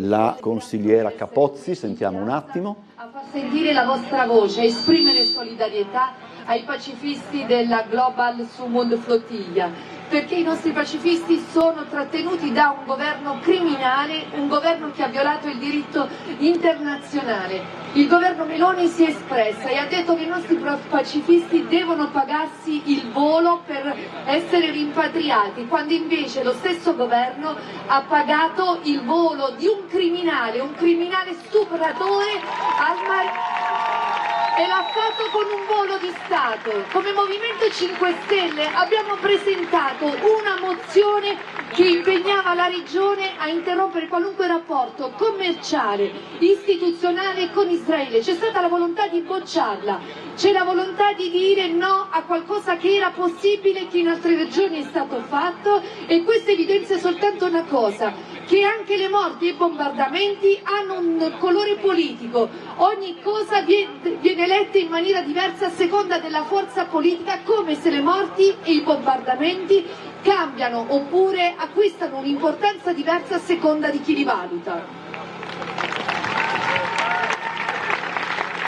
la consigliera Capozzi, sentiamo un attimo. A far sentire la vostra voce, a esprimere solidarietà ai pacifisti della Global Sumud Flottiglia, perché i nostri pacifisti sono trattenuti da un governo criminale, un governo che ha violato il diritto internazionale. Il governo Meloni si è espressa e ha detto che i nostri pacifisti devono pagarsi il volo per essere rimpatriati, quando invece lo stesso governo ha pagato il volo di un criminale stupratore al mare. E l'ha fatto con un volo di Stato. Come Movimento 5 Stelle abbiamo presentato una mozione che impegnava la Regione a interrompere qualunque rapporto commerciale, istituzionale con Israele. C'è stata la volontà di bocciarla, c'è la volontà di dire no a qualcosa che era possibile, che in altre regioni è stato fatto, e questo evidenzia soltanto una cosa, che anche le morti e i bombardamenti hanno un colore politico, ogni cosa viene letta in maniera diversa a seconda della forza politica, come se le morti e i bombardamenti cambiano oppure acquistano un'importanza diversa a seconda di chi li valuta.